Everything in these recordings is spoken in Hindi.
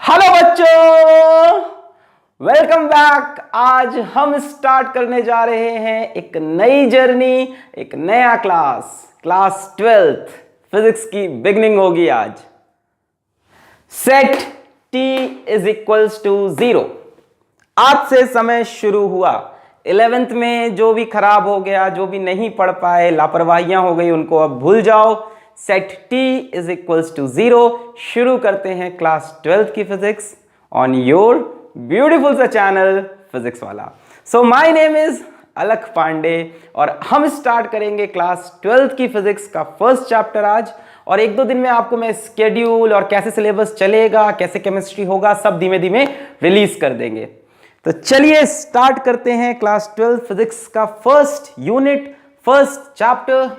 हेलो बच्चों, वेलकम बैक। आज हम स्टार्ट करने जा रहे हैं एक नई जर्नी, एक नया क्लास 12th फिजिक्स की बिगनिंग होगी आज। Set t is equals to 0। आज से समय शुरू हुआ। 11th में जो भी खराब हो गया, जो भी नहीं पढ़ पाए, लापरवाहियां हो गई, उनको अब भूल जाओ। Set t is equals to 0। शुरू करते हैं क्लास 12th की फिजिक्स ऑन योर ब्यूटीफुल सा चैनल फिजिक्स वाला। सो माय नेम इज अलख पांडे और हम स्टार्ट करेंगे क्लास 12th की फिजिक्स का फर्स्ट चैप्टर आज। और एक दो दिन में आपको मैं स्केड्यूल और कैसे सिलेबस चलेगा, कैसे केमिस्ट्री होगा, सब धीमे धीमे रिलीज कर देंगे। तो चलिए स्टार्ट करते हैं क्लास 12 फिजिक्स का first unit, first chapter.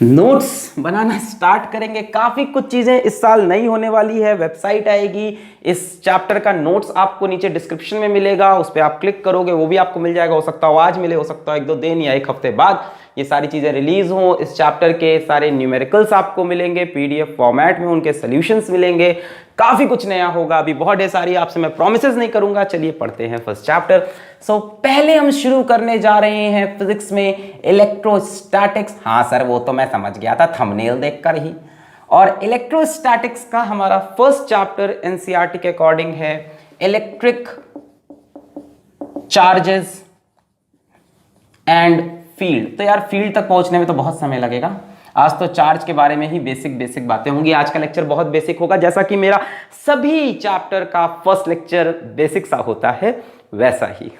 Notes बनाना स्टार्ट करेंगे। काफी कुछ चीजें इस साल नई होने वाली है। वेबसाइट आएगी, इस चैप्टर का नोट्स आपको नीचे डिस्क्रिप्शन में मिलेगा, उस पर आप क्लिक करोगे, वो भी आपको मिल जाएगा। हो सकता हो आज मिले, हो सकता हो एक दो दिन या एक हफ्ते बाद ये सारी चीजें रिलीज हो। इस चैप्टर के सारे न्यूमेरिकल्स आपको मिलेंगे पीडीएफ फॉर्मेट में, उनके सॉल्यूशंस मिलेंगे। काफी कुछ नया होगा, अभी बहुत ढेर सारी आपसे मैं प्रॉमिसेस नहीं करूंगा। चलिए पढ़ते हैं फर्स्ट चैप्टर। सो पहले हम शुरू करने जा रहे हैं फिजिक्स में इलेक्ट्रोस्टैटिक्स। हाँ सर, वो तो मैं समझ गया था थंबनेल देखकर ही। और इलेक्ट्रोस्टैटिक्स का हमारा फर्स्ट चैप्टर एनसीईआरटी के अकॉर्डिंग है इलेक्ट्रिक चार्जेस एंड फील्ड। तो यार फील्ड तक पहुंचने में तो बहुत समय लगेगा। आज तो चार्ज के बारे में ही बेसिक बातें होंगी। आज का लेक्चर बहुत बेसिक होगा, जैसा कि मेरा सभी चैप्टर का फर्स्ट लेक्चर बेसिक सा होता है वैसा ही।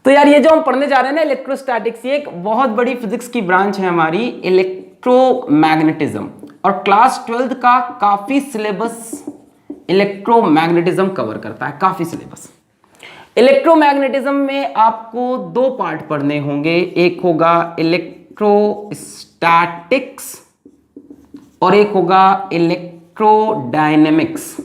तो यार ये जो हम पढ़ने जा रहे हैं ना इलेक्ट्रोस्टैटिक्स, ये एक बहुत बड़ी फिजिक्स की ब्रांच है हमारी, इलेक्ट्रोमैग्नेटिज्म। और क्लास 12th का काफी सिलेबस इलेक्ट्रोमैग्नेटिज्म कवर करता है, काफी सिलेबस। इलेक्ट्रोमैग्नेटिज्म में आपको दो पार्ट पढ़ने होंगे। एक होगा इलेक्ट्रोस्टैटिक्स और एक होगा इलेक्ट्रोडायनेमिक्स।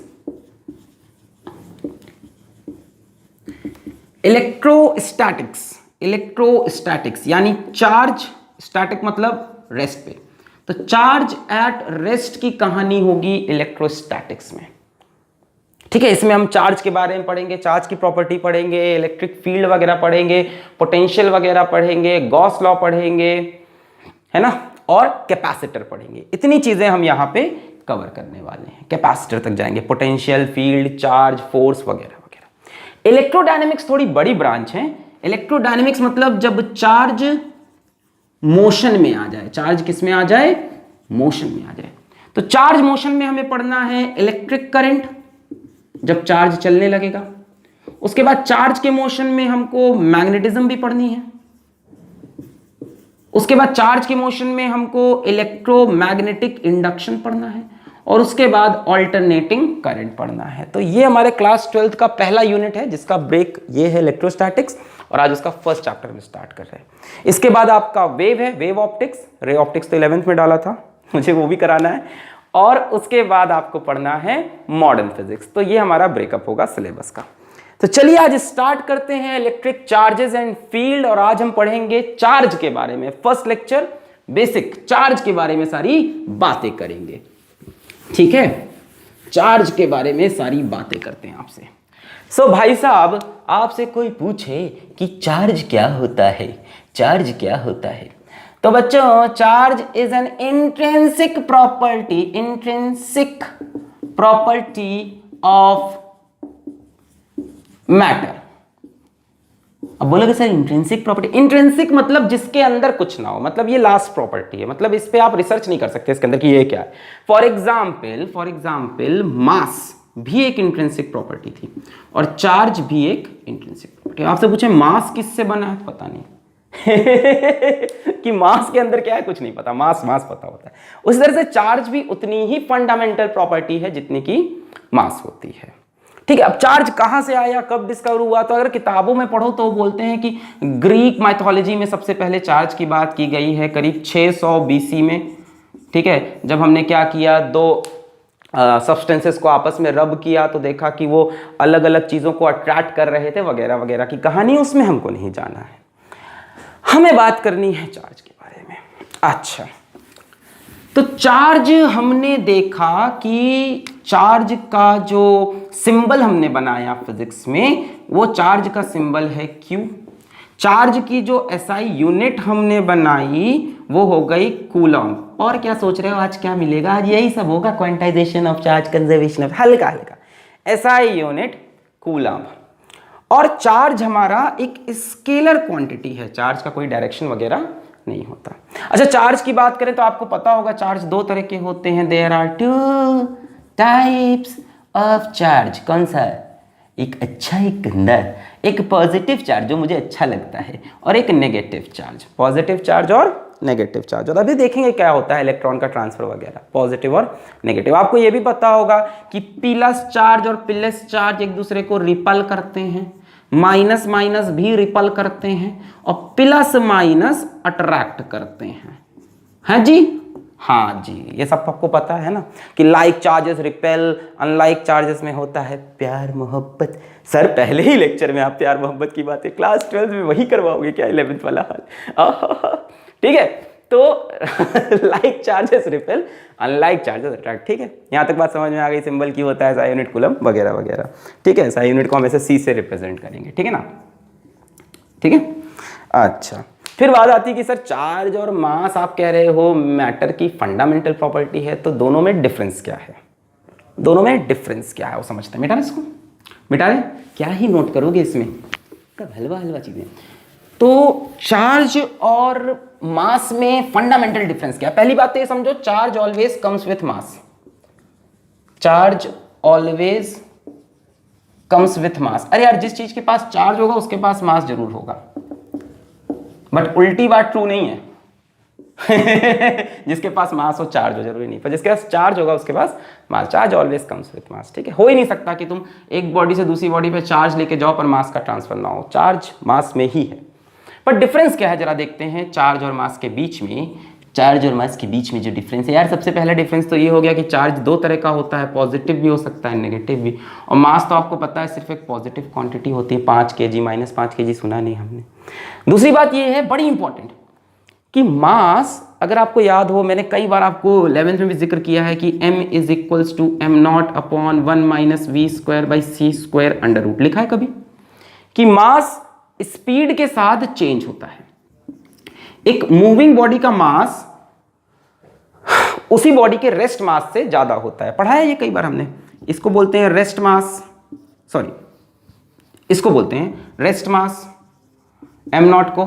इलेक्ट्रोस्टैटिक्स यानी चार्ज, स्टैटिक मतलब रेस्ट पे, तो चार्ज एट रेस्ट की कहानी होगी इलेक्ट्रोस्टैटिक्स में। ठीक है, इसमें हम चार्ज के बारे में पढ़ेंगे, चार्ज की प्रॉपर्टी पढ़ेंगे, इलेक्ट्रिक फील्ड वगैरह पढ़ेंगे, पोटेंशियल वगैरह पढ़ेंगे, गॉस लॉ पढ़ेंगे, है ना, और कैपेसिटर पढ़ेंगे। इतनी चीजें हम यहाँ पे कवर करने वाले हैं। कैपेसिटर तक जाएंगे, पोटेंशियल, फील्ड, चार्ज, फोर्स वगैरह वगैरह। इलेक्ट्रोडायनेमिक्स थोड़ी बड़ी ब्रांच है। इलेक्ट्रोडायनेमिक्स मतलब जब चार्ज मोशन में आ जाए। चार्ज किस में आ जाए? मोशन में आ जाए। तो चार्ज मोशन में हमें पढ़ना है इलेक्ट्रिक करंट, जब चार्ज चलने लगेगा। उसके बाद चार्ज के मोशन में हमको मैग्नेटिज्म भी पढ़नी है। उसके बाद चार्ज के मोशन में हमको इलेक्ट्रोमैग्नेटिक इंडक्शन पढ़ना है। और उसके बाद ऑल्टरनेटिंग करंट पढ़ना है। तो ये हमारे क्लास 12th का पहला यूनिट है, जिसका ब्रेक ये है इलेक्ट्रोस्टैटिक्स, और आज उसका फर्स्ट चैप्टर में स्टार्ट कर रहे हैं। इसके बाद आपका वेव है, वेव ऑप्टिक्स। रे ऑप्टिक्स तो 11th में डाला था, मुझे वो भी कराना है। और उसके बाद आपको पढ़ना है मॉडर्न फिजिक्स। तो ये हमारा ब्रेकअप होगा सिलेबस का। तो चलिए आज स्टार्ट करते हैं इलेक्ट्रिक चार्जेस एंड फील्ड। और आज हम पढ़ेंगे चार्ज के बारे में। फर्स्ट लेक्चर बेसिक चार्ज के बारे में सारी बातें करेंगे। ठीक है, चार्ज के बारे में सारी बातें करते हैं आपसे। सो भाई साहब, आपसे कोई पूछे कि चार्ज क्या होता है, चार्ज क्या होता है, तो बच्चों charge is an intrinsic property of matter. अब बोलोगे सर इंट्रिंसिक प्रॉपर्टी, इंट्रिंसिक मतलब जिसके अंदर कुछ ना हो, मतलब ये लास्ट प्रॉपर्टी है, मतलब इस पे आप रिसर्च नहीं कर सकते इसके अंदर कि ये क्या है। फॉर एग्जाम्पल मास भी एक इंट्रिंसिक प्रॉपर्टी थी और चार्ज भी एक इंट्रिंसिक प्रॉपर्टी। आपसे पूछे मास किससे बना है, पता नहीं कि मास के अंदर क्या है, कुछ नहीं पता। मास पता होता है। उसी तरह से चार्ज भी उतनी ही फंडामेंटल प्रॉपर्टी है जितनी की मास होती है। ठीक है, अब चार्ज कहां से आया, कब डिस्कवर हुआ, तो अगर किताबों में पढ़ो तो बोलते हैं कि ग्रीक माइथोलॉजी में सबसे पहले चार्ज की बात की गई है करीब 600 बीसी में। ठीक है, जब हमने क्या किया, दो सब्सटेंसेस को आपस में रब किया तो देखा कि वो अलग अलग चीजों को अट्रैक्ट कर रहे थे वगैरह वगैरह की कहानी, उसमें हमको नहीं जाना है। हमें बात करनी है चार्ज के बारे में। अच्छा, तो चार्ज हमने देखा कि चार्ज का जो सिंबल हमने बनाया फिजिक्स में, वो चार्ज का सिंबल है Q। चार्ज की जो एसआई यूनिट हमने बनाई वो हो गई कूलॉम्ब। और क्या सोच रहे हो आज क्या मिलेगा? आज यही सब होगा, quantization of charge, conservation of, हल्का हल्का। SI unit coulomb. और चार्ज हमारा एक स्केलर क्वांटिटी है, चार्ज का कोई डायरेक्शन वगैरह नहीं होता। अच्छा, चार्ज की बात करें तो आपको पता होगा चार्ज दो तरह के होते हैं। There are two types of charge. कौन सा? एक अच्छा, एक गंदा। एक पॉजिटिव चार्ज जो मुझे अच्छा लगता है, और एक नेगेटिव चार्ज। पॉजिटिव चार्ज और नेगेटिव चार्ज। और अभी देखेंगे क्या होता है इलेक्ट्रॉन का ट्रांसफर वगैरह, पॉजिटिव और नेगेटिव। आपको ये भी पता होगा कि प्लस चार्ज और प्लस चार्ज एक दूसरे को रिपल करते हैं, माइनस माइनस भी रिपल करते हैं, और प्लस माइनस अट्रैक्ट करते हैं। हाँ जी, हाँ जी, ये सब आपको पता है ना कि like charges repel, unlike charges में होता है प्यार मोहब्बत। सर पहले ही लेक्चर में आप प्यार मोहब्बत की बातें क्लास 12 में वही करवाओगे क्या? 11th वाला हाल। ठीक है, तो like charges repel, unlike charges attract. ठीक है, यहाँ तक बात समझ में आ गई। सिंबल की होता है SI यूनिट कूलम वगैरह वगैरह। ठीक है, SI यूनिट को हम ऐसे C से रिप्रेजेंट करेंगे। ठीक है ना? ठीक है, अच्छा। फिर बात आती है कि सर चार्ज और मास आप कह रहे हो मैटर की फंडामेंटल प्रॉपर्टी है, तो दोनों में डिफरेंस क्या है? दोनों में डिफरेंस क्या है वो समझते हैं। मिटा रहे इसको, मिटा रहे, क्या ही नोट करोगे इसमें, कब हलवा हलवा चीजें। तो चार्ज और मास में फंडामेंटल डिफरेंस क्या है? पहली बात तो ये समझो, charge always comes with mass. Charge always comes with मास। अरे यार, जिस चीज के पास चार्ज होगा उसके पास मास जरूर होगा, बट उल्टी बात ट्रू नहीं है। जिसके पास मास हो चार्ज हो जरूरी नहीं, पर जिसके पास चार्ज होगा उसके पास mass. Charge always comes with mass. ठीक है, हो ही नहीं सकता कि तुम एक बॉडी से दूसरी बॉडी पे चार्ज लेके जाओ पर मास का ट्रांसफर ना हो। चार्ज मास में ही है। पर डिफरेंस क्या है जरा देखते हैं चार्ज और मास के बीच में। चार्ज और मास के बीच में जो डिफरेंस है यार, सबसे पहला डिफरेंस तो ये हो गया कि चार्ज दो तरह का होता है, पॉजिटिव भी हो सकता है, नेगेटिव भी। और मास तो आपको पता है सिर्फ एक पॉजिटिव क्वांटिटी होती है, 5 kg, -5 kg सुना नहीं हमने। दूसरी बात ये है बड़ी इंपॉर्टेंट कि मास, अगर आपको याद हो, मैंने कई बार आपको 11th में भी जिक्र किया है कि m is equals to m0/1 - v²/c² लिखा है कभी? कि मास स्पीड के साथ चेंज होता है। एक मूविंग बॉडी का मास उसी बॉडी के रेस्ट मास से ज्यादा होता है। पढ़ा है ये कई बार हमने। इसको बोलते हैं रेस्ट मास, सॉरी इसको बोलते हैं रेस्ट मास m0 को,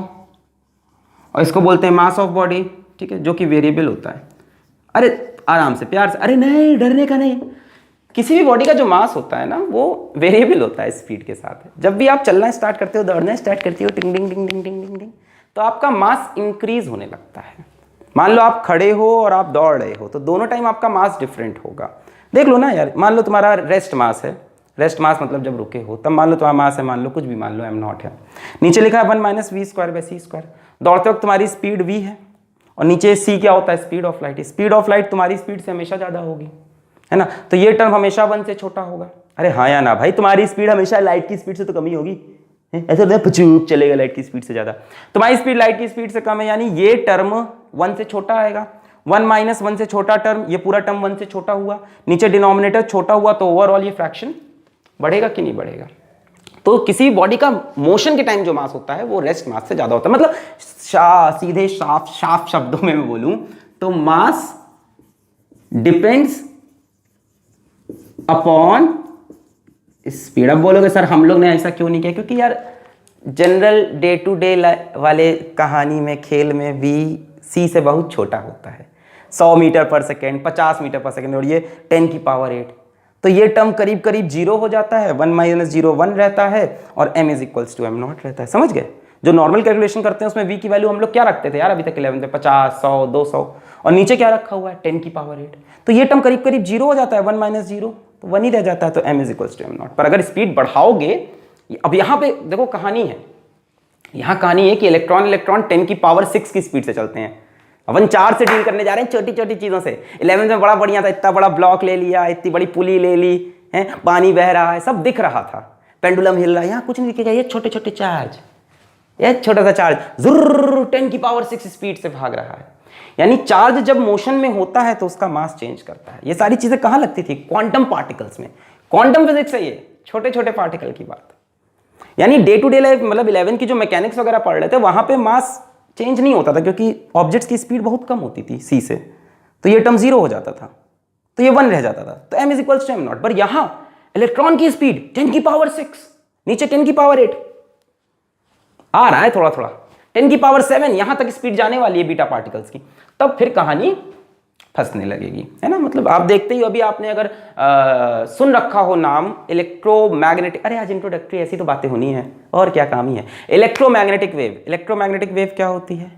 और इसको बोलते हैं मास ऑफ बॉडी। ठीक है, जो कि वेरिएबल होता है। अरे आराम से, प्यार से, अरे नहीं, डरने का नहीं। किसी भी बॉडी का जो मास होता है ना वो वेरिएबल होता है स्पीड के साथ। जब भी आप चलना स्टार्ट करते हो, दौड़ना स्टार्ट करते हो, टिंग डिंग डिंग डिंग डिंग डिंग डिंग, तो आपका मास इंक्रीज होने लगता है। मान लो आप खड़े हो और आप दौड़ रहे हो, तो दोनों टाइम आपका मास डिफरेंट होगा। देख लो ना यार, मान लो तुम्हारा रेस्ट मास है, रेस्ट मास मतलब जब रुके हो, तब मान लो तुम्हारा मास है, मान लो कुछ भी, मान लो m0 है, नीचे लिखा है 1 - v²/c²। दौड़ते वक्त तुम्हारी स्पीड v है, और नीचे c क्या होता है? Speed of light. Speed of light तुम्हारी स्पीड से हमेशा ज्यादा होगी, है ना? तो ये टर्म हमेशा 1 से छोटा होगा। अरे हाँ या ना भाई, तुम्हारी स्पीड हमेशा लाइट की स्पीड से तो कम ही होगी। ऐसा नहीं पचूक चलेगा लाइट की स्पीड से ज्यादा। तुम्हारी स्पीड लाइट की स्पीड से कम है, यानी ये टर्म 1 से छोटा आएगा। 1 - 1 से छोटा टर्म, ये पूरा टर्म 1 से छोटा हुआ, नीचे डिनोमिनेटर छोटा हुआ, तो ओवरऑल ये फ्रैक्शन बढ़ेगा कि नहीं बढ़ेगा? तो किसी बॉडी का मोशन के टाइम जो मास होता है वो रेस्ट मास से ज्यादा होता है। मतलब सीधे साफ शब्दों में मैं बोलूं तो मास डिपेंड्स अपॉन स्पीड। अब बोलोगे सर हम लोग ने ऐसा क्यों नहीं किया? क्योंकि यार जनरल डे टू डे वाले कहानी में, खेल में भी c से बहुत छोटा होता है। 100 मीटर पर सेकेंड, 50 मीटर पर सेकेंड, और ये 10⁸ तो ये टर्म करीब करीब 0 हो जाता है। 1 - 0 1 रहता है, और m is equals to m0 रहता है। समझ गए? जो नॉर्मल कैलकुलेशन करते हैं उसमें v की वैल्यू हम लोग क्या रखते थे यार अभी तक 11 में? 50, 100, 200, और नीचे क्या रखा हुआ है? 10⁸। तो ये टर्म करीब करीब 0 हो जाता है। 1 - 0 तो 1 ही रह जाता है, तो m is equals to m0। पर अगर स्पीड बढ़ाओगे, अब यहाँ पे देखो कहानी है, यहाँ कहानी है कि इलेक्ट्रॉन 10⁶ की स्पीड से चलते हैं। अपन 4 से डील करने जा रहे हैं, छोटी छोटी चीजों से। 11 में बड़ा बढ़िया था, इतना बड़ा ब्लॉक ले लिया, इतनी बड़ी पुली ले ली है, पानी बह रहा है, सब दिख रहा था, पेंडुलम हिल रहा है। यहाँ कुछ नहीं दिखेगा, ये छोटे छोटे चार्ज, ये छोटा सा चार्ज जुर्र 10⁶ स्पीड से भाग रहा है। यानी चार्ज जब मोशन में होता है तो उसका मास चेंज करता है। ये सारी चीजें कहाँ लगती थी? क्वांटम पार्टिकल्स में। क्वांटम फिजिक्स है ये, छोटे छोटे पार्टिकल की बात। यानी डे टू डे लाइफ मतलब 11 की जो मैकेनिक्स वगैरह पढ़ रहे थे वहां पे मास चेंज नहीं होता था, क्योंकि ऑब्जेक्ट्स की स्पीड बहुत कम होती थी c से, तो ये टर्म 0 हो जाता था, तो ये 1 रह जाता था, तो m is equals to m naught. पर यहां इलेक्ट्रॉन की स्पीड 10 की पावर 6, नीचे 10 की पावर 8 आ रहा है, थोड़ा थोड़ा 10 की पावर 7 यहां तक स्पीड जाने वाली है बीटा पार्टिकल्स की, तब फिर कहानी फंसने लगेगी, है ना। मतलब आप देखते ही अभी आपने अगर सुन रखा हो नाम इलेक्ट्रोमैग्नेटिक, अरे आज इंट्रोडक्टरी ऐसी तो बातें होनी है और क्या काम ही है। इलेक्ट्रोमैग्नेटिक वेव, इलेक्ट्रोमैग्नेटिक वेव क्या होती है?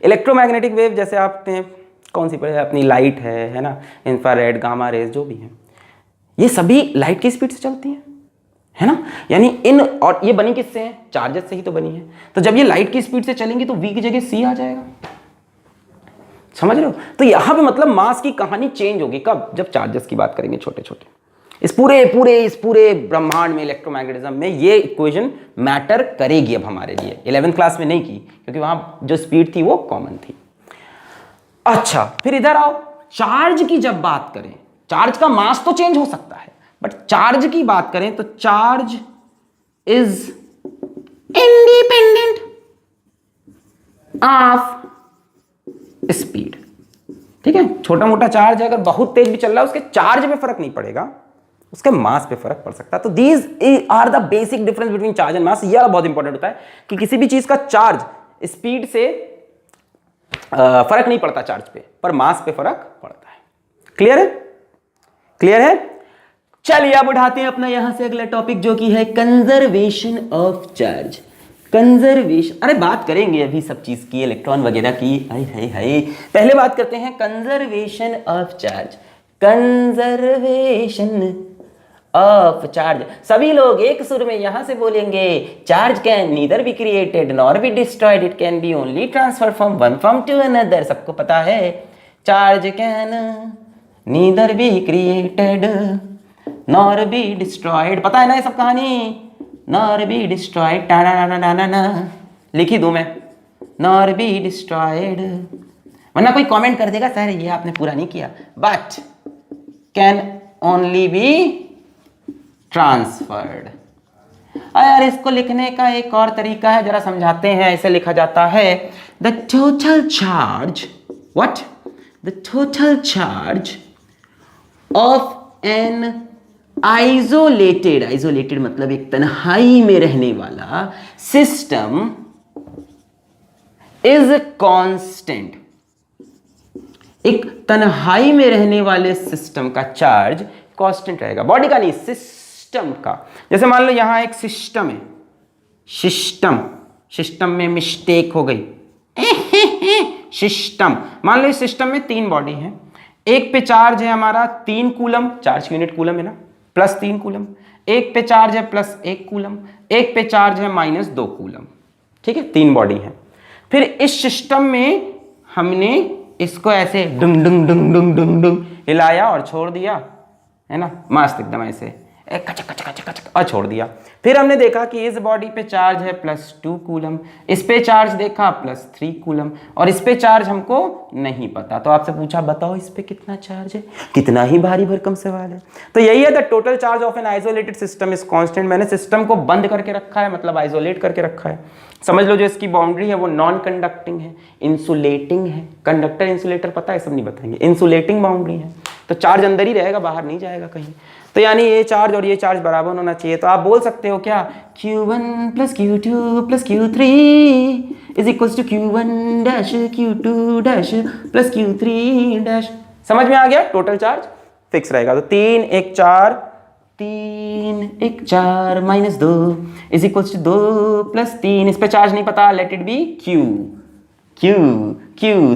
इलेक्ट्रोमैग्नेटिक वेव जैसे आपने कौन सी पढ़ी? अपनी लाइट है ना, इंफ्रारेड, गामा रेज जो भी है, ये सभी लाइट की स्पीड से चलती है ना। यानी इन, और ये बनी किससे है? चार्जेस से ही तो बनी है। तो जब ये लाइट की स्पीड से चलेंगी तो v की जगह c आ जाएगा, समझ रहे हो? तो यहां पे मतलब मास की कहानी चेंज होगी कब? जब चार्जेस की बात करेंगे छोटे छोटे। इस पूरे ब्रह्मांड में इलेक्ट्रोमैग्नेटिज्म में ये इक्वेशन मैटर करेगी अब हमारे लिए। 11th क्लास में नहीं की, क्योंकि वहां जो स्पीड थी वो कॉमन थी। अच्छा, फिर इधर आओ, चार्ज की जब बात करें, चार्ज का मास तो चेंज हो सकता है, बट चार्ज की बात करें तो charge is independent of speed. ठीक है, छोटा मोटा चार्ज है, अगर बहुत तेज भी चल रहा है उसके चार्ज पे फर्क नहीं पड़ेगा, उसके मास पे फर्क पड़ सकता है। तो these are the basic difference between charge and mass. यह बहुत इंपॉर्टेंट होता है कि किसी भी चीज का चार्ज स्पीड से फर्क नहीं पड़ता चार्ज पे, पर मास पे फर्क पड़ता है। क्लियर है? क्लियर है? चलिए अब उठाते हैं अपना यहां से अगला टॉपिक, जो कि है कंजर्वेशन ऑफ चार्ज। कंजर्वेशन, अरे बात करेंगे अभी सब चीज की, इलेक्ट्रॉन वगैरह की। हाय पहले बात करते हैं conservation of charge. Conservation of charge, सभी लोग एक सुर में यहां से बोलेंगे, charge can neither be created nor be destroyed, it can be only transfer from one form to another. सबको पता है charge can neither be created nor be destroyed, पता है ना ये सब कहानी। नॉर बी डिस्ट्रॉयड, लिखी दूं मैं, नॉर बी डिस्ट्रॉयड, वरना कोई कमेंट कर देगा सर ये आपने पूरा नहीं किया। But can only be transferred. यार इसको लिखने का एक और तरीका है, जरा समझाते हैं। ऐसे लिखा जाता है, the total charge, what? The total charge of an isolated, isolated मतलब एक तन्हाई में रहने वाला सिस्टम इज कांस्टेंट। एक तन्हाई में रहने वाले सिस्टम का चार्ज कांस्टेंट रहेगा, बॉडी का नहीं, सिस्टम का। जैसे मान लो यहां एक सिस्टम है, सिस्टम में मिस्टेक हो गई, सिस्टम, मान लो इस सिस्टम में 3 बॉडी है, एक पे चार्ज है हमारा 3 कूलम, चार्ज की यूनिट कूलम है ना, प्लस 3 कूलम, एक पे चार्ज है प्लस 1 कूलम, एक पे चार्ज है माइनस 2 कूलम। ठीक है, 3 बॉडी है। फिर इस सिस्टम में हमने इसको ऐसे डुंग डुंग डुंग डुंग डुंग डुंग हिलाया और छोड़ दिया, है ना, मस्त एकदम ऐसे कचक कचक कचक कचक और छोड़ दिया। फिर हमने देखा कि इस बॉडी पे चार्ज है प्लस 2 कूलम, इस पे चार्ज देखा प्लस 3 कूलम, और इस पे चार्ज हमको नहीं पता, तो आपसे पूछा बताओ इस पे कितना चार्ज है। कितना ही भारी भरकम सवाल है। तो यही है, the total charge of an isolated system is constant. मैंने सिस्टम को बंद करके रखा है, मतलब आइसोलेट करके रखा है। समझ लो जो इसकी बाउंड्री है वो नॉन कंडक्टिंग है, इंसुलेटिंग है। कंडक्टर इंसुलेटर पता है, सब नहीं बताएंगे। इंसुलेटिंग बाउंड्री है, तो चार्ज अंदर ही रहेगा, बाहर नहीं जाएगा कहीं। तो यानी ये चार्ज और ये चार्ज बराबर होना चाहिए। तो आप बोल सकते हो क्या, Q1 plus Q2 plus Q3 is equals to Q1 dash Q2 dash plus Q3 dash. समझ में आ गया? टोटल चार्ज फिक्स रहेगा। तो 3 1 4 3 1 4 minus 2 is equals to 2 plus 3, इस पे चार्ज नहीं पता, लेट इट बी Q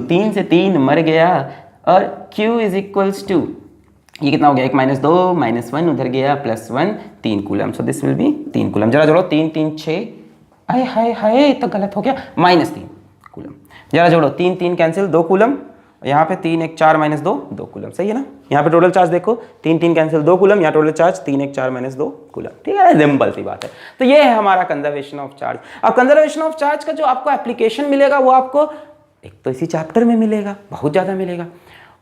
3 से 3 मर गया, और Q इज इक्वल्स टू, ये कितना हो गया, 1 माइनस 2 माइनस 1 उधर गया plus 1, 3 coulomb. So this will be 3 coulomb. जरा जोड़ो, 3 3 6, आए हाय हाय तो गलत हो गया, माइनस 3 कूलम। जरा जोड़ो, 3 3 कैंसिल, 2 कूलम, यहाँ पे 3 1 4 माइनस 2 2 कूलम। सही है ना? यहाँ पे टोटल चार्ज देखो, 3 3 कैंसिल 2 कूलम, यहाँ टोटल चार्ज 3 1 4 माइनस 2 कूलम। ठीक है, सिंपल सी बात है। तो ये है हमारा कंजर्वेशन ऑफ चार्ज। अब कंजर्वेशन ऑफ चार्ज का जो आपको एप्लीकेशन मिलेगा वो आपको एक तो इसी चैप्टर में मिलेगा, बहुत ज़्यादा मिलेगा,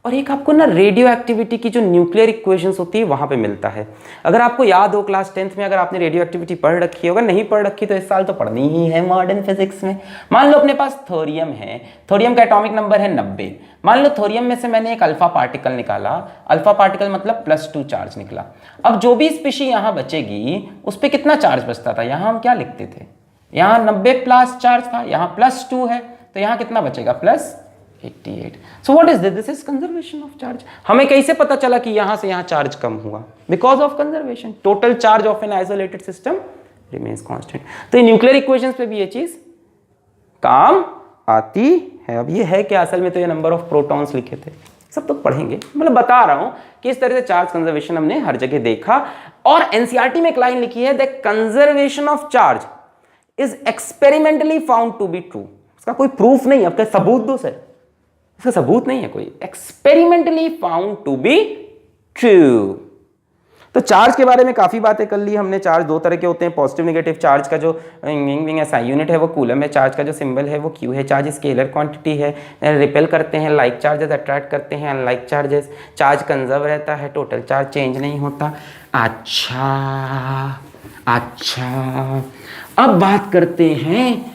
और एक आपको ना रेडियो एक्टिविटी की जो न्यूक्लियर इक्वेशंस होती है वहाँ पे मिलता है। अगर आपको याद हो क्लास 10th में अगर आपने रेडियो एक्टिविटी पढ़ रखी है, अगर नहीं पढ़ रखी तो इस साल तो पढ़नी ही है मॉडर्न फिजिक्स में। मान लो अपने पास थोरियम है, थोरियम का एटॉमिक नंबर है 90। मान लो थोरियम में से मैंने एक अल्फा पार्टिकल निकाला, अल्फा पार्टिकल मतलब +2 चार्ज निकला। अब जो भी स्पीशी यहाँ बचेगी उस पर कितना चार्ज बचता था, यहाँ हम क्या लिखते थे, यहाँ 90 प्लस चार्ज था, यहाँ +2 है, तो यहाँ कितना बचेगा +88। So what is this? This is conservation of charge. हमें कैसे पता चला कि यहां से यहां चार्ज कम हुआ? Because of conservation. Total charge of an isolated system remains constant. तो न्यूक्लियर इक्वेशंस पे भी ये चीज काम आती है। अब ये है कि असल में तो ये नंबर ऑफ प्रोटॉन्स लिखे थे, सब तो पढ़ेंगे, मतलब बता रहा हूं कि इस तरह से चार्ज कंजर्वेशन हमने हर जगह देखा। और एनसीईआरटी में एक लाइन लिखी है, the conservation of charge is experimentally found to be true. इसका कोई प्रूफ नहीं है, आपका सबूत दो सर, इसका सबूत नहीं है कोई, experimentally found to be true. तो चार्ज के बारे में काफी बातें कर ली हमने। चार्ज दो तरह के होते हैं, पॉजिटिव नेगेटिव। चार्ज का जो SI यूनिट है वो कूलम है, चार्ज का जो सिंबल है वो Q है। चार्ज स्केलर क्वांटिटी है, रिपेल करते हैं, लाइक चार्जेस अट्रैक्ट करते हैं अनलाइक चार्जेस। चार्ज कंजर्व रहता है, टोटल चार्ज चेंज नहीं होता। अच्छा अब बात करते हैं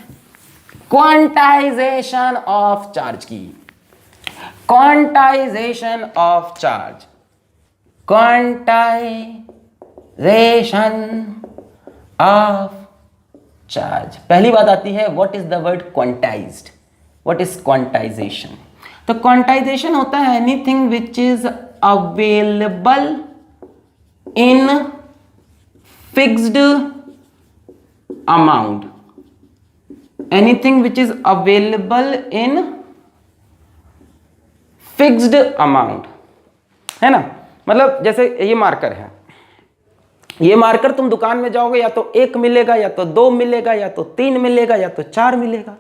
क्वांटाइजेशन ऑफ चार्ज की। Quantization of charge, quantization of charge. पहली बात आती है, what is the word quantized? What is quantization? तो क्वांटाइजेशन होता है anything which is available in fixed amount, anything which is available in fixed amount, है ना। मतलब जैसे ये मार्कर है, ये मार्कर तुम दुकान में जाओगे या तो 1 मिलेगा, या तो 2 मिलेगा, या तो 3 मिलेगा, या तो 4 मिलेगा,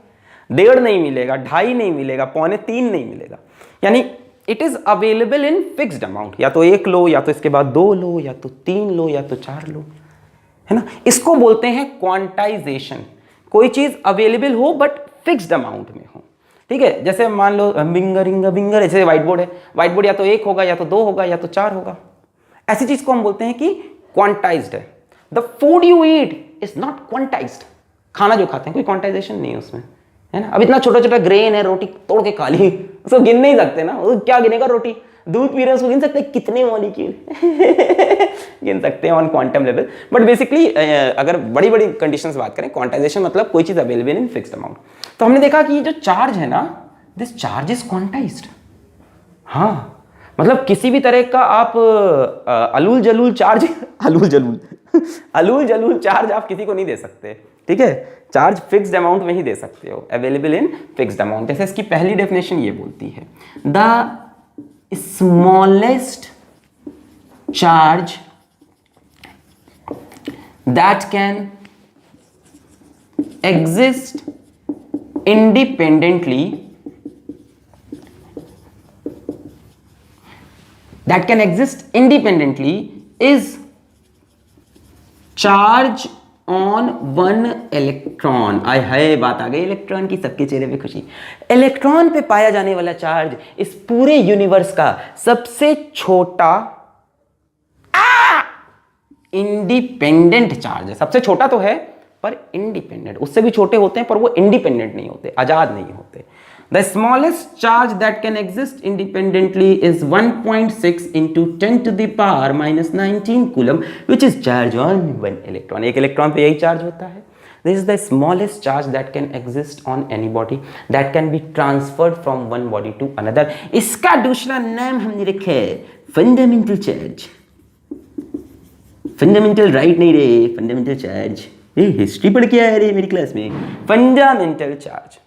1.5 नहीं मिलेगा, 2.5 नहीं मिलेगा, 2.25 नहीं मिलेगा। यानी it is available in fixed amount. या तो 1 लो, या तो इसके बाद 2 लो, या तो 3 लो, या तो 4 लो, है ना। इसको बोलते हैं क्वांटाइजेशन। कोई चीज अवेलेबल हो बट फिक्स्ड अमाउंट में हो, ठीक है। जैसे मान लो बिंगर, जैसे व्हाइट बोर्ड है, व्हाइट बोर्ड या तो 1 होगा, या तो 2 होगा, या तो 4 होगा। ऐसी चीज को हम बोलते हैं कि क्वांटाइज्ड है। The food you eat is not quantized. खाना जो खाते हैं कोई क्वांटाइजेशन नहीं है उसमें, है ना। अब इतना छोटा छोटा ग्रेन है, रोटी तोड़ के खा ली, उसको गिन नहीं सकते ना, वो क्या गिनेगा रोटी? दूध पी रहे हैं उसको गिन सकते हैं कितने मॉलिक्यूल गिन सकते हैं on quantum level. But basically अगर बड़ी बड़ी कंडीशंस बात करें, क्वांटाइजेशन मतलब कोई चीज अवेलेबल इन फिक्स्ड अमाउंट। तो हमने देखा कि ये जो चार्ज है ना, दिस चार्ज इज क्वांटाइज्ड। हाँ, मतलब किसी भी तरह का आप अलूल जलूल चार्ज अलूल जलूल चार्ज आप किसी को नहीं दे सकते, ठीक है। चार्ज फिक्स्ड अमाउंट में ही दे सकते हो, अवेलेबल इन फिक्स्ड अमाउंट। जैसे इसकी पहली डेफिनेशन ये बोलती है, the smallest charge that can exist independently is charge on one electron। आय हाय, बात आ गई इलेक्ट्रॉन की, सबके चेहरे पे खुशी। इलेक्ट्रॉन पे पाया जाने वाला चार्ज इस पूरे यूनिवर्स का सबसे छोटा इंडिपेंडेंट चार्ज है। सबसे छोटा तो है पर इंडिपेंडेंट, उससे भी छोटे होते हैं पर वो इंडिपेंडेंट नहीं होते, आजाद नहीं होते। The smallest charge that can exist independently is 1.6 into 10 to the power minus 19 coulomb, which is charge on one electron। एक इलेक्ट्रॉन पे यही चार्ज होता है। This is the smallest charge that can exist on any body that can be transferred from one body to another। इसका दूसरा नाम हमने रखा है फंडामेंटल चार्ज। फंडामेंटल राइट नहीं रे, फंडामेंटल चार्ज। ये हिस्ट्री पढ़ के आया रे मेरी क्लास में। Fundamental charge,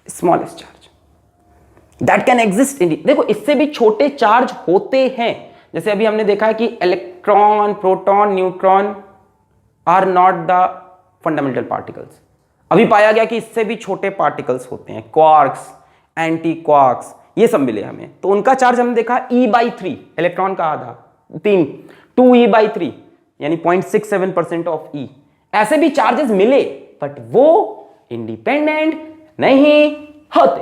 smallest charge that can exist in. देखो इससे भी छोटे चार्ज होते हैं, जैसे अभी हमने देखा है कि electron, proton, neutron are not the fundamental particles. अभी पाया गया कि इससे भी छोटे पार्टिकल्स होते हैं, क्वार्क्स, एंटी क्वार्क्स, ये सब मिले हमें। तो उनका चार्ज हमने देखा E/3, इलेक्ट्रॉन का आधा 3, 2E/3 यानी 0.67% ऑफ E। ऐसे भी चार्जेस मिले बट वो इंडिपेंडेंट नहीं होते।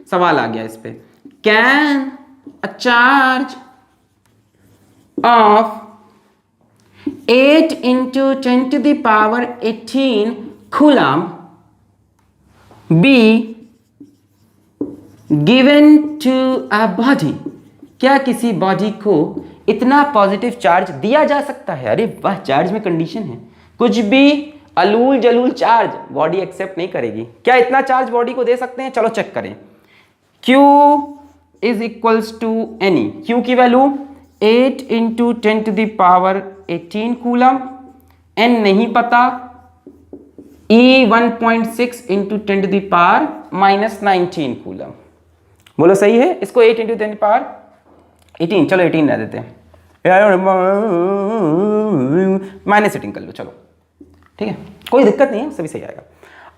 सवाल आ गया इस पे, can a charge of 8 into 10 to the power 18 coulomb be given to a body? क्या किसी बॉडी को इतना पॉजिटिव चार्ज दिया जा सकता है? अरे वाह, चार्ज में कंडीशन है, कुछ भी अलूल जलूल चार्ज बॉडी एक्सेप्ट नहीं करेगी। क्या इतना चार्ज बॉडी को दे सकते हैं? चलो चेक करें। Q is equals to n e, Q की value 8 into 10 to the power 18 coulomb, n नहीं पता, E 1.6 into 10 to the power minus 19 coulomb. बोलो सही है? इसको 8 इंटू 10 पावर 18, चलो 18 रह देते हैं, माइनस 18 कर लो, चलो ठीक है, कोई दिक्कत नहीं है, सभी सही आएगा।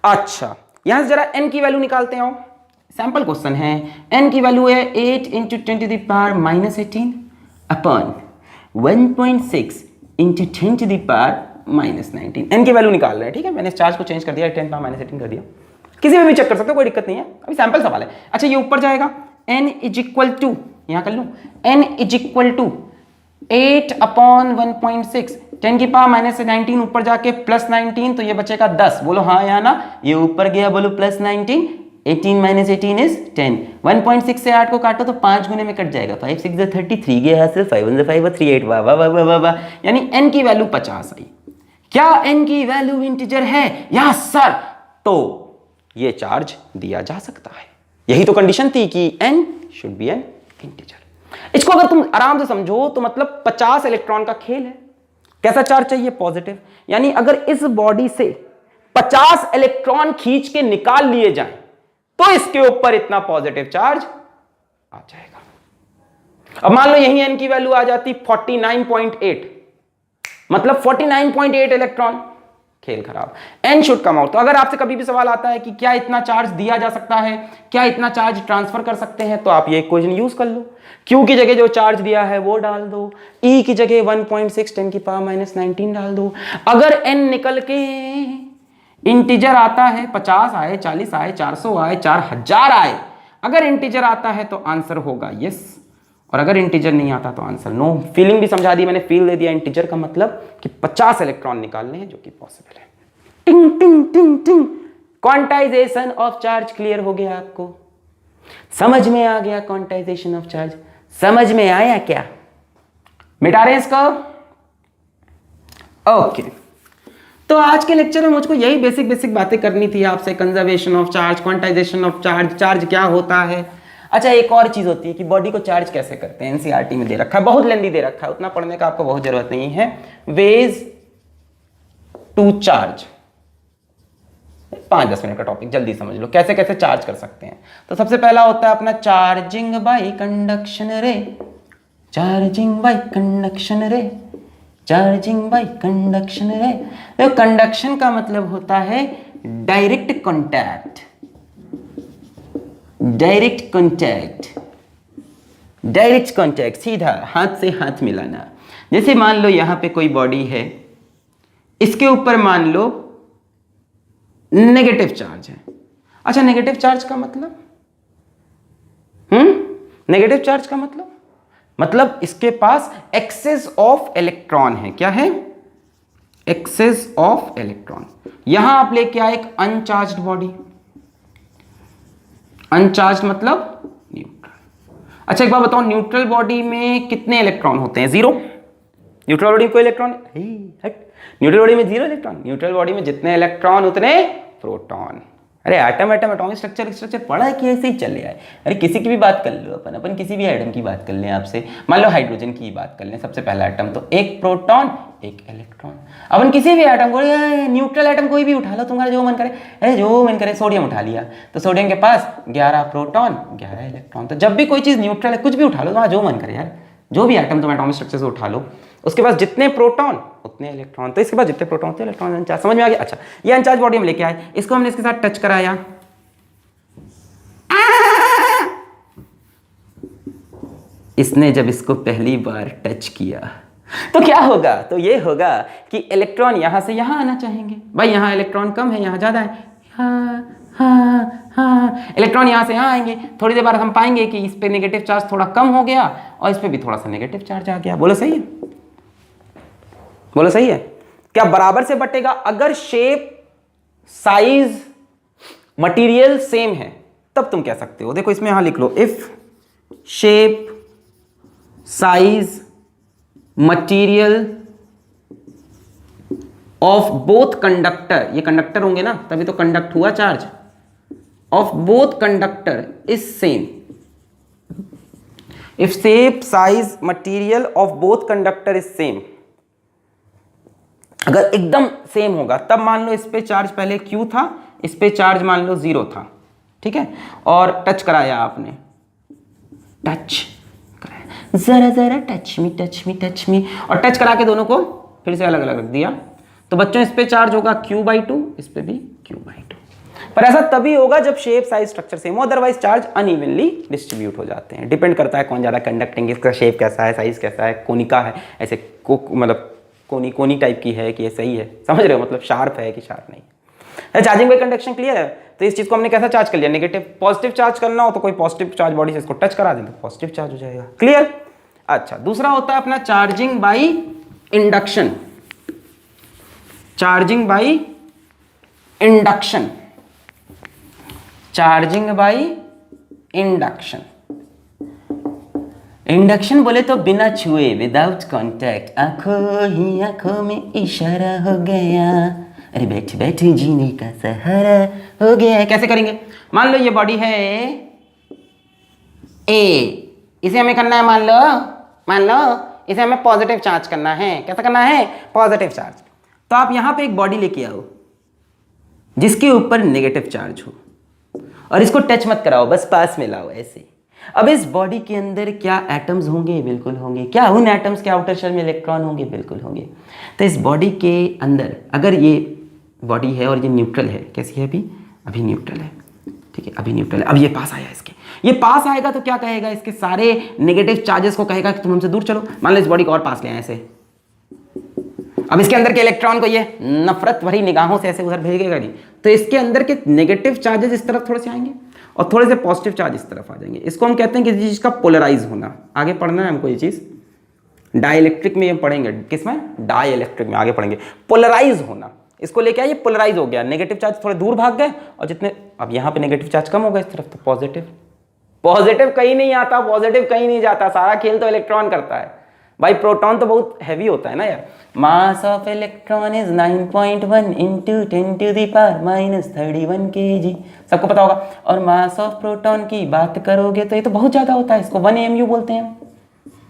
अच्छा यहां से जरा n की वैल्यू निकालते हैं। सैंपल क्वेश्चन है, n की वैल्यू है 8 into 10 to the power minus 18 upon 1.6 into 10 to the power minus 19। n की वैल्यू निकाल रहे हैं, ठीक है, मैंने इस चार्ज को चेंज कर दिया, 10 पावर माइनस 18 कर दिया, किसी में भी चेक कर सकते हो, कोई दिक्कत नहीं है, अभी सैंपल सवाल है। अच्छा ये ऊपर जाएगा, n इज इक्वल टू, यहां कर लूं, n is equal to 8 upon 1.6, 10 की पावर माइनस 19, ऊपर जाके प्लस 19, तो ये बचेगा 10। बोलो हाँ या ना, ये ऊपर गया, बोलो प्लस 19, 18 माइनस 18 इज 10। 1.6 से 8 को काटो तो 5 गुने में कट जाएगा, 5 6 33 गया हासिल, 5 1 5 3 8, वाह वाह वाह वाह वाह, यानी n की वैल्यू 50 आई। क्या n की वैल्यू इंटीजर है? यस सर, तो ये चार्ज दिया जा सकता है। यही तो कंडीशन थी कि n should be N integer. इसको अगर तुम आराम से समझो तो मतलब 50 इलेक्ट्रॉन का खेल है। कैसा चार्ज चाहिए? पॉजिटिव। यानी अगर इस बॉडी से 50 इलेक्ट्रॉन खींच के निकाल लिए जाएं तो इसके ऊपर इतना पॉजिटिव चार्ज आ जाएगा। अब मान लो यही n की वैल्यू आ जाती 49.8, मतलब 49.8 इलेक्ट्रॉन, खेल खराब, n शुड कम आउट। तो अगर आपसे कभी भी सवाल आता है कि क्या इतना चार्ज दिया जा सकता है, क्या इतना चार्ज ट्रांसफर कर सकते हैं, तो आप ये इक्वेशन यूज कर लो। q की जगह जो चार्ज दिया है वो डाल दो, e की जगह 1.6 10 की पावर माइनस 19 डाल दो। अगर n निकल के इंटीजर आता है, 50 आए, 40 आए, 400 आए, 4000 आए, अगर इंटीजर आता है तो आंसर होगा यस, और अगर इंटीजर नहीं आता तो आंसर नो। फीलिंग भी समझा दी मैंने, फील दे दिया, इंटीजर का मतलब कि 50 इलेक्ट्रॉन निकालने हैं, जो कि पॉसिबल है। टिंग टिंग टिंग टिंग, क्वांटाइजेशन ऑफ चार्ज क्लियर हो गया आपको, समझ में आ गया क्वांटाइजेशन ऑफ चार्ज, समझ में आया क्या? मिटा रहे हैं इसको, ओके। तो आज के लेक्चर में मुझको यही बेसिक बेसिक बातें करनी थी आपसे, conservation of charge, quantization of charge, charge क्या होता है। अच्छा एक और चीज होती है कि बॉडी को चार्ज कैसे करते हैं, एनसीईआरटी में दे रखा है, बहुत लेंदी दे रखा है, उतना पढ़ने का आपको बहुत जरूरत नहीं है। वेज टू चार्ज, 5-10 मिनट का टॉपिक, जल्दी समझ लो कैसे कैसे चार्ज कर सकते हैं। तो सबसे पहला होता है अपना चार्जिंग बाय कंडक्शन रे, चार्जिंग बाय कंडक्शन रे, चार्जिंग बाय कंडक्शन रे। तो कंडक्शन का मतलब होता है direct contact, direct contact, direct contact, सीधा हाथ से हाथ मिलाना। जैसे मान लो यहां पे कोई बॉडी है, इसके ऊपर मान लो नेगेटिव चार्ज है। अच्छा नेगेटिव चार्ज का मतलब नेगेटिव चार्ज का मतलब इसके पास एक्सेस ऑफ इलेक्ट्रॉन है। क्या है? Excess of electron. यहां आप लेके आए एक अनचार्ज्ड बॉडी, अनचार्ज मतलब न्यूट्रल। अच्छा एक बात बताओ, न्यूट्रल बॉडी में कितने इलेक्ट्रॉन होते हैं? 0। न्यूट्रल बॉडी में कोई इलेक्ट्रॉन हट, न्यूट्रल बॉडी में 0 इलेक्ट्रॉन। न्यूट्रल बॉडी में जितने इलेक्ट्रॉन उतने प्रोटॉन। अरे एटम एटॉमिक स्ट्रक्चर पढ़ा है कि ऐसे ही चले आए? अरे किसी की भी बात कर लो, अपन किसी भी एटम की बात कर लें आपसे, मान लो हाइड्रोजन की बात कर लें, सबसे पहला एटम तो एक प्रोटॉन एक इलेक्ट्रॉन। अपन किसी भी एटम को, न्यूट्रल एटम कोई भी उठा लो, तुम्हारा जो मन करे, अरे जो मन करे, सोडियम उठा लिया तो सोडियम के पास 11 प्रोटॉन 11 इलेक्ट्रॉन। तो जब भी कोई चीज न्यूट्रल है, कुछ भी उठा लो, तुम्हारा जो मन करे यार, जो भी एटम तुम एटॉमिक स्ट्रक्चर से उठा लो, उसके पास जितने प्रोटॉन उतने इलेक्ट्रॉन, तो इसके पास जितने प्रोटॉन उतने इलेक्ट्रॉन। अनचार्ज, समझ में आ गया? अच्छा ये अनचार्ज बॉडी हम लेके आए, इसको हमने इसके साथ टच कराया, इसने जब इसको पहली बार टच किया तो क्या होगा? तो ये होगा कि इलेक्ट्रॉन यहां से यहां आना चाहेंगे। भाई यहां इलेक्ट्रॉन कम है, यहां ज्यादा है, इलेक्ट्रॉन यहां से यहां आएंगे। थोड़ी देर बाद हम पाएंगे कि इस पे नेगेटिव चार्ज थोड़ा कम हो गया और इस पे भी थोड़ा सा नेगेटिव चार्ज आ गया। बोलो सही है? बोलो सही है? क्या बराबर से बटेगा? अगर शेप, साइज, मटेरियल सेम है तब तुम कह सकते हो। देखो इसमें यहां लिख लो, if shape, size, material of both conductor, ये कंडक्टर होंगे ना तभी तो कंडक्ट हुआ charge, of both conductor is same, if shape, size, material of both conductor is same, अगर एकदम सेम होगा तब मान लो इस पे चार्ज पहले Q था, इस पे चार्ज मान लो 0 था, ठीक है, और टच कराया आपने, टच कराया, जरा जरा touch me touch me touch me, और टच करा के दोनों को फिर से अलग अलग रख दिया, तो बच्चों इस पे चार्ज होगा Q/2, इस पे भी Q/2। पर ऐसा तभी होगा जब शेप साइज स्ट्रक्चर सेम हो, अदरवाइज चार्ज अनइवनली डिस्ट्रीब्यूट हो जाते हैं। डिपेंड करता है कौन ज़्यादा कंडक्टिंग, इसका शेप कैसा है, साइज कैसा है, कोनिका है, ऐसे मतलब कोनी टाइप की है कि ये सही है, समझ रहे हो, मतलब शार्प है कि शार्प नहीं है। चार्जिंग बाई कंडक्शन क्लियर है। तो इस चीज को हमने कैसा चार्ज कर लिया, नेगेटिव। पॉजिटिव चार्ज करना हो तो कोई पॉजिटिव चार्ज बॉडी से इसको टच करा दें तो पॉजिटिव चार्ज हो जाएगा। क्लियर। अच्छा, दूसरा होता है अपना charging by induction. Charging by induction, charging by induction. Induction बोले तो बिना छुए, विदाउट कांटेक्ट, आंखों ही आंखों में इशारा हो गया, अरे बैठ बैठ जीने का सहारा हो गया। कैसे करेंगे, मान लो ये बॉडी है ए, इसे हमें करना है, मान लो इसे हमें पॉजिटिव चार्ज करना है। कैसा करना है, पॉजिटिव चार्ज। तो आप यहां पे एक बॉडी लेके आओ जिसके ऊपर नेगेटिव चार्ज हो, और इसको टच मत कराओ, बस पास में लाओ ऐसे। अब इस बॉडी के अंदर क्या एटम्स होंगे, बिल्कुल होंगे। क्या उन एटम्स के आउटर शेल में इलेक्ट्रॉन होंगे, बिल्कुल होंगे। तो इस बॉडी के अंदर अगर ये बॉडी है और ये न्यूट्रल है, कैसी है अभी न्यूट्रल है, ठीक है, अभी न्यूट्रल है। अब ये पास आया, इसके ये पास आएगा तो क्या कहेगा, इसके सारे नेगेटिव चार्जेस को कहेगा कि तुम हमसे दूर चलो। मान लो इस बॉडी को और पास ले आए ऐसे, अब इसके अंदर के इलेक्ट्रॉन को ये नफरत भरी निगाहों से ऐसे उधर भेजेगा नहीं, तो इसके अंदर के नेगेटिव चार्जेस इस तरफ थोड़े से आएंगे और थोड़े से पॉजिटिव चार्ज इस तरफ आ जाएंगे। इसको हम कहते हैं किसी चीज का पोलराइज होना। आगे पढ़ना है हमको ये चीज, डाइलेक्ट्रिक में हम पढ़ेंगे, किसमें, डाइलेक्ट्रिक में आगे पढ़ेंगे। पोलराइज होना, इसको लेके आइए, पोलराइज हो गया, नेगेटिव चार्ज थोड़े दूर भाग गए और जितने, अब यहाँ पे नेगेटिव चार्ज कम हो गया इस तरफ, तो पॉजिटिव। पॉजिटिव कहीं नहीं आता, पॉजिटिव कहीं नहीं जाता, सारा खेल तो इलेक्ट्रॉन करता है भाई। प्रोटॉन तो बहुत हैवी होता है ना यार। Mass of electron is 9.1 into 10⁻³ kg, सबको पता होगा। और मास ऑफ प्रोटॉन की बात करोगे तो ये तो बहुत ज्यादा होता है, इसको 1 AMU बोलते हैं,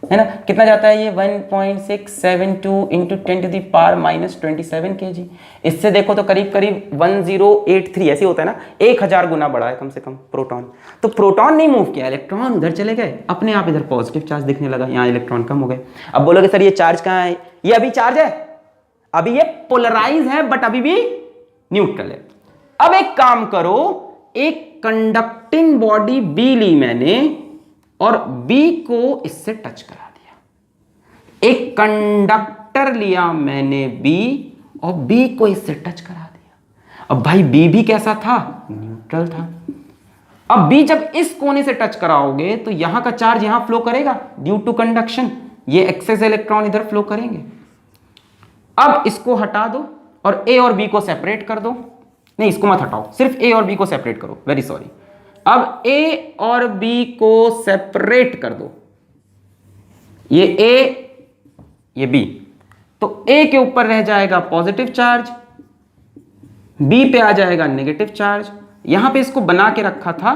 है ना। कितना जाता है ये, 1.672 इंटू 10⁻27 kg। इससे देखो तो करीब करीब 1083 ऐसे होता है ना, 1000 गुना बड़ा है कम से कम प्रोटॉन। तो प्रोटॉन नहीं मूव किया, इलेक्ट्रॉन उधर चले गए, अपने आप इधर पॉजिटिव चार्ज दिखने लगा, यहाँ इलेक्ट्रॉन कम हो गए। अब बोलोगे सर ये चार्ज कहाँ है, ये अभी चार्ज है, अभी ये पोलराइज है बट अभी भी न्यूट्रल है। अब एक काम करो, एक कंडक्टिंग बॉडी बी ली मैंने और B को इससे टच करा दिया। एक कंडक्टर लिया मैंने B और B को इससे टच करा दिया। अब भाई B भी कैसा था, न्यूट्रल था। अब B जब इस कोने से टच कराओगे तो यहां का चार्ज यहां फ्लो करेगा ड्यू टू कंडक्शन, ये एक्सेस इलेक्ट्रॉन इधर फ्लो करेंगे। अब इसको हटा दो और A और B को सेपरेट कर दो, नहीं इसको मत हटाओ, सिर्फ A और B को सेपरेट करो, वेरी सॉरी। अब A और B को सेपरेट कर दो, ये A ये B, तो A के ऊपर रह जाएगा पॉजिटिव चार्ज, B पे आ जाएगा नेगेटिव चार्ज। यहां पे इसको बना के रखा था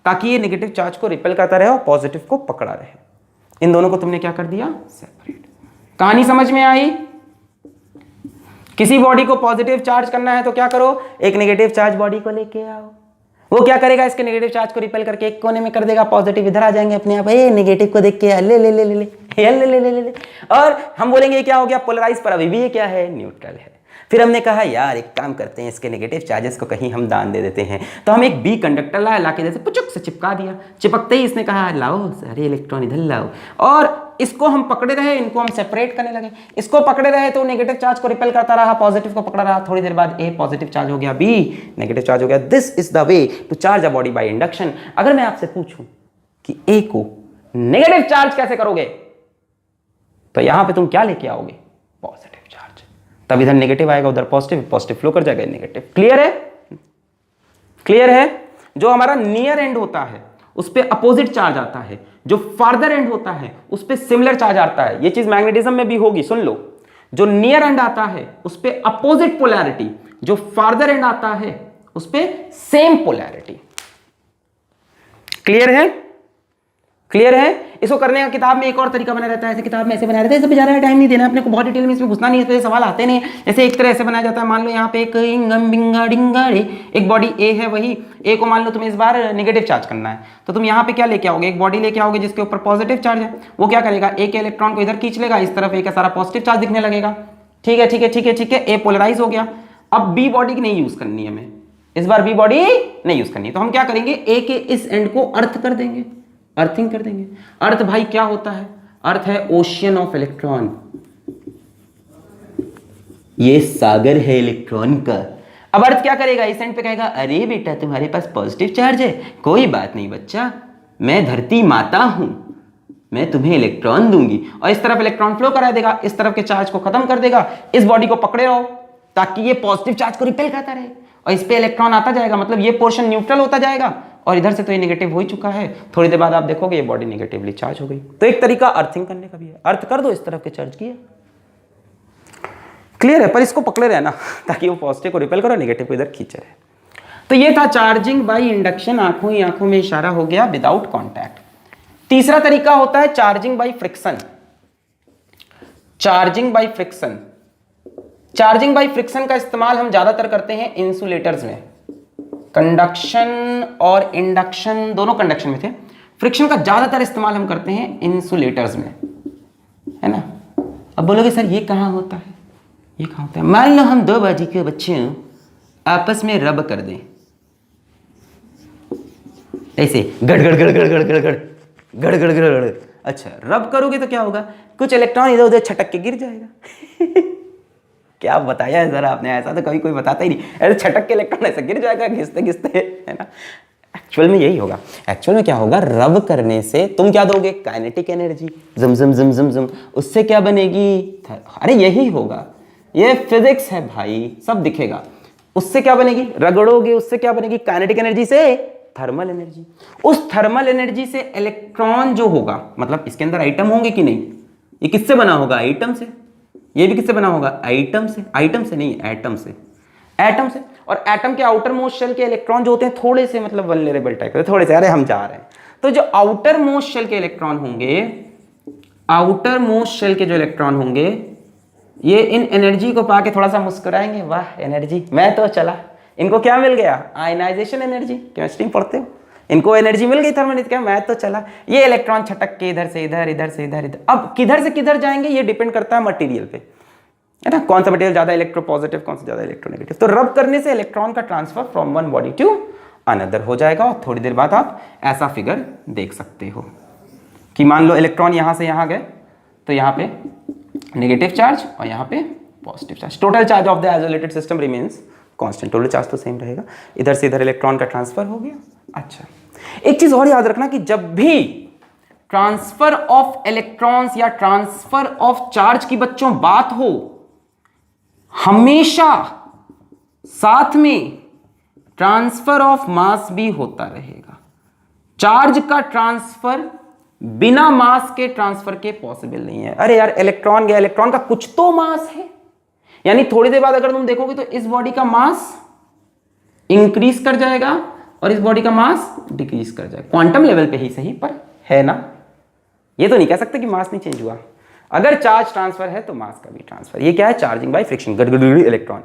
ताकि ये नेगेटिव चार्ज को रिपेल करता रहे और पॉजिटिव को पकड़ा रहे। इन दोनों को तुमने क्या कर दिया, सेपरेट। कहानी समझ में आई। किसी बॉडी को पॉजिटिव चार्ज करना है तो क्या करो, एक नेगेटिव चार्ज बॉडी को लेके आओ, वो क्या करेगा, इसके नेगेटिव चार्ज को रिपेल करके एक कोने में कर देगा, पॉजिटिव इधर आ जाएंगे अपने आप। ए नेगेटिव को देख के ले ले ले ले ले ले ले ले ले, और हम बोलेंगे ये क्या हो गया, पोलराइज, पर अभी भी ये क्या है, न्यूट्रल है। फिर हमने कहा यार एक काम करते हैं, इसके नेगेटिव चार्जेस को कहीं हम दान दे देते हैं। तो हम एक बी कंडक्टर लाए, लाके जैसे पुचुक से चिपका दिया। चिपकते ही इसने कहा लाओ सारे इलेक्ट्रॉन इधर लाओ, और इसको हम पकड़े रहे, इनको हम सेपरेट करने लगे। इसको पकड़े रहे तो नेगेटिव चार्ज को रिपेल करता रहा, पॉजिटिव को पकड़ा रहा। थोड़ी देर बाद ए पॉजिटिव चार्ज हो गया, बी नेगेटिव चार्ज हो गया। This is the way to charge a body by induction. अगर मैं आपसे पूछूं कि ए को नेगेटिव चार्ज कैसे करोगे, तो यहां पे तुम क्या लेके आओगे, पॉजिटिव चार्ज। तब इधर नेगेटिव आएगा, उधर पॉजिटिव, पॉजिटिव फ्लो कर जाएगा नेगेटिव। क्लियर है, क्लियर है। जो हमारा नियर एंड होता है उस पे अपोजिट चार्ज आता है, जो फार्दर एंड होता है उस पे सिमिलर चार्ज आता है। ये चीज मैग्नेटिज्म में भी होगी, सुन लो। जो नियर एंड आता है उस पे अपोजिट पोलैरिटी, जो फार्दर एंड आता है उस पे सेम पोलैरिटी। क्लियर है, क्लियर है? इसको करने का किताब में एक और तरीका बना रहता है, ऐसे किताब में ऐसे बनाया रहता है, इसमें ज़्यादा टाइम नहीं देना अपने को, बहुत डिटेल में इसमें घुसना नहीं है, तो ये सवाल आते नहीं है। जैसे एक तरह ऐसे बनाया जाता है, मान लो यहाँ पे एक इंगम बिंगा डिंगा रे, एक बॉडी ए है, वही ए को मान लो तुम्हें इस बार नेगेटिव चार्ज करना है, तो तुम यहाँ पे क्या लेके आओगे, एक बॉडी लेके आओगे जिसके ऊपर पॉजिटिव चार्ज है। वो क्या करेगा, ए के इलेक्ट्रॉन को इधर खींच लेगा, इस तरफ ए का सारा पॉजिटिव चार्ज दिखने लगेगा। ठीक है ठीक है ठीक है ठीक है, ए पोलराइज हो गया। अब बी बॉडी की नहीं यूज करनी है हमें, इस बार बी बॉडी नहीं यूज करनी है, तो हम क्या करेंगे, ए के इस एंड को अर्थ कर देंगे, अर्थिंग कर देंगे। अर्थ भाई क्या होता है, अर्थ है ओशियन ऑफ इलेक्ट्रॉन, ये सागर है इलेक्ट्रॉन का। अब अर्थ क्या करेगा, इस एंड पे कहेगा अरे बेटा तुम्हारे पास पॉजिटिव चार्ज है, कोई बात नहीं बच्चा, मैं धरती माता हूं, मैं तुम्हें इलेक्ट्रॉन दूंगी, और इस तरफ इलेक्ट्रॉन फ्लो करा देगा, इस तरफ के चार्ज को खत्म कर देगा। इस बॉडी को पकड़े रहो ताकि ये पॉजिटिव चार्ज को रिपेल करता रहे, और इस पे इलेक्ट्रॉन आता जाएगा, मतलब ये पोर्शन न्यूट्रल होता जाएगा, और इधर से तो ये नेगेटिव हो ही चुका है, थोड़ी देर बाद आप देखोगे ये बॉडी नेगेटिवली चार्ज हो गई। तो एक तरीका अर्थिंग करने का भी है, अर्थ कर दो इस तरफ के चार्ज की, क्लियर है, पर इसको पकड़े रहना ताकि वो पॉजिटिव को रिपेल करो, नेगेटिव को इधर खींचे रहे। तो ये था चार्जिंग बाय इंडक्शन, आंखों ही आंखों में इशारा हो गया, विदाउट कॉन्टैक्ट। तीसरा तरीका होता है charging by friction. Charging by friction, charging by friction का इस्तेमाल हम ज्यादातर करते हैं इंसुलेटर्स में, कंडक्शन और इंडक्शन दोनों कंडक्शन में थे, फ्रिक्शन का ज्यादातर इस्तेमाल हम करते हैं इंसुलेटर्स में, है ना। अब बोलोगे सर ये कहाँ होता है, ये कहाँ होता है, मान लो हम दो बाजी के बच्चे आपस में रब कर दें, ऐसे गड़ गड़ गड़ गड़ गड़ गड़ गड़ गड़ गड़ गड़ गड़, अच्छा रब करोगे तो क्या होगा, कुछ इलेक्ट्रॉन इधर उधर छटक के गिर जाएगा क्या बताया है जरा आपने, ऐसा तो कभी कोई बताता ही नहीं, ऐसे छटक के इलेक्ट्रॉन ऐसे गिर जाएगा घिसते घिसते, है ना। एक्चुअल में यही होगा, एक्चुअल में क्या होगा, रब करने से तुम क्या दोगे, काइनेटिक एनर्जी, जम जम जम जम जम, उससे क्या बनेगी, अरे यही होगा, ये फिजिक्स है भाई, सब दिखेगा। उससे क्या बनेगी, रगड़ोगे उससे क्या बनेगी, काइनेटिक एनर्जी से थर्मल एनर्जी, उस थर्मल एनर्जी से इलेक्ट्रॉन जो होगा, मतलब इसके अंदर आइटम होंगे कि नहीं, ये किससे बना होगा, आइटम से, ये भी किससे बना होगा, आइटम से, आइटम से नहीं एटम से, एटम से। और एटम के आउटर मोस्ट शेल के इलेक्ट्रॉन जो होते हैं थोड़े से मतलब वल्नरेबल टाइप के, थोड़े से, अरे हम जा रहे हैं, तो जो आउटर मोस्ट शेल के इलेक्ट्रॉन होंगे, आउटर मोस्ट शेल के जो इलेक्ट्रॉन होंगे, ये इन एनर्जी को पाके थोड़ा सा मुस्कुराएंगे, वाह एनर्जी, मैं तो चला, इनको क्या मिल गया, आयनाइजेशन एनर्जी, केमिस्ट्री पढ़ते हो, इनको एनर्जी मिल गई थर्मल, क्या मैं तो चला। ये इलेक्ट्रॉन छटक के इधर से इधर, इधर से इधर, इधर, अब किधर से किधर जाएंगे ये डिपेंड करता है मटेरियल पे, है ना, कौन सा मटेरियल ज्यादा इलेक्ट्रोपॉजिटिव, कौन सा ज्यादा इलेक्ट्रोनेगेटिव। तो रब करने से इलेक्ट्रॉन का transfer from one body to another हो जाएगा, और थोड़ी देर बाद आप ऐसा फिगर देख सकते हो कि मान लो इलेक्ट्रॉन यहां से यहां गए, तो यहाँ पे नेगेटिव चार्ज और यहाँ पे positive charge, total charge of the isolated system remains constant, total charge तो सेम रहेगा, इधर से इधर इलेक्ट्रॉन का ट्रांसफर हो गया। अच्छा, एक चीज और याद रखना कि जब भी ट्रांसफर ऑफ इलेक्ट्रॉन्स या ट्रांसफर ऑफ चार्ज की बच्चों बात हो, हमेशा साथ में ट्रांसफर ऑफ मास भी होता रहेगा। चार्ज का ट्रांसफर बिना मास के ट्रांसफर के पॉसिबल नहीं है। अरे यार इलेक्ट्रॉन गया, इलेक्ट्रॉन का कुछ तो मास है, यानी थोड़ी देर बाद अगर तुम देखोगे तो इस बॉडी का मास इंक्रीज कर जाएगा और इस बॉडी का मास डिक्रीज कर जाएगा, क्वांटम लेवल पे ही सही, पर है ना, ये तो नहीं कह सकते कि मास नहीं चेंज हुआ। अगर चार्ज ट्रांसफर है तो मास का भी ट्रांसफर, ये क्या है, चार्जिंग बाय फ्रिक्शन, गड़गड़ इलेक्ट्रॉन।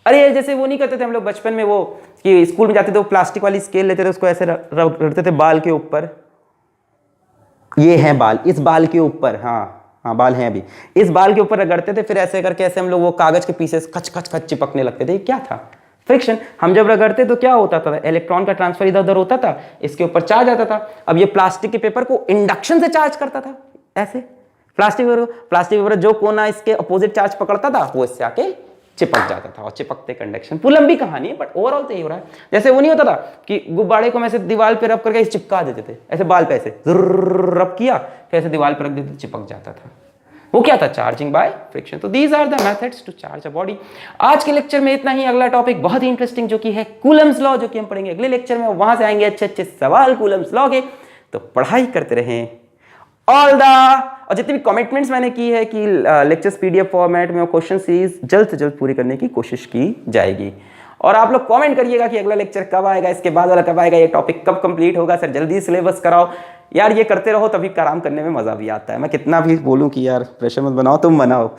अरे जैसे वो नहीं करते थे हम लोग बचपन में, वो कि स्कूल में जाते थे, वो प्लास्टिक वाली स्केल लेते थे, उसको ऐसे रखते थे बाल के ऊपर, ये है बाल, इस बाल के ऊपर, हाँ हाँ बाल हैं अभी, इस बाल के ऊपर रगड़ते थे, फिर ऐसे करके ऐसे हम लोग वो कागज के पीसेस खच खच खच चिपकने लगते थे, क्या था, फ्रिक्शन। हम जब रगड़ते तो क्या होता था, इलेक्ट्रॉन का ट्रांसफर इधर उधर होता था, इसके ऊपर चार्ज आता था। अब ये प्लास्टिक के पेपर को इंडक्शन से चार्ज करता था, ऐसे प्लास्टिक पेपर जो कोना इसके अपोजिट चार्ज पकड़ता था वो इससे आके चिपक जाता था, और चिपकते कंडक्शन। पूरी लंबी कहानी है बट ओवरऑल तो यही हो रहा है। जैसे वो नहीं होता था कि गुब्बारे को मैं ऐसे दीवार पे रब करके चिपका देते थे, ऐसे बाल पे ऐसे रब किया, फिर ऐसे दीवार पे रख देते, चिपक जाता था, वो क्या था, चार्जिंग बाय फ्रिक्शन। तो these are the methods to charge a body. आज के लेक्चर में इतना ही। अगला टॉपिक बहुत ही इंटरेस्टिंग जो कि है कूलम्स लॉ, जो कि हम पढ़ेंगे अगले लेक्चर में, वहां से आएंगे अच्छे अच्छे सवाल कूलम्स लॉ के। तो पढ़ाई करते रहें ऑल द, और जितनी भी कमिटमेंट्स मैंने की है कि लेक्चर्स पीडीएफ फॉर्मेट में और क्वेश्चन सीरीज जल्द से जल्द पूरी करने की कोशिश की जाएगी। और आप लोग कमेंट करिएगा कि अगला लेक्चर कब आएगा, इसके बाद वाला कब आएगा, ये टॉपिक कब कंप्लीट होगा, सर जल्दी सिलेबस कराओ। यार ये करते रहो तभी काम करने में मज़ा भी आता है। मैं कितना भी बोलूँ कि यार प्रेशर मत बनाओ, तुम बनाओ।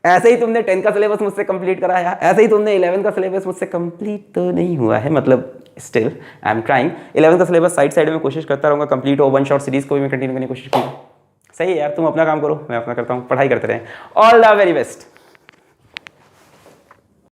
ऐसे ही तुमने 10 का सिलेबस मुझसे कंप्लीट कराया, ऐसे ही तुमने 11 का सिलेबस मुझसे कंप्लीट तो नहीं हुआ है, मतलब स्टिल आई एम ट्राइंग। 11 का सिलेबस साइड में कोशिश करता रहूँगा कंप्लीट हो, वन शॉट सीरीज़ को भी मैं कंटिन्यू करने की कोशिश करूँ। सही है यार, तुम अपना काम करो, मैं अपना करता हूँ, पढ़ाई करते रहें। All the very best.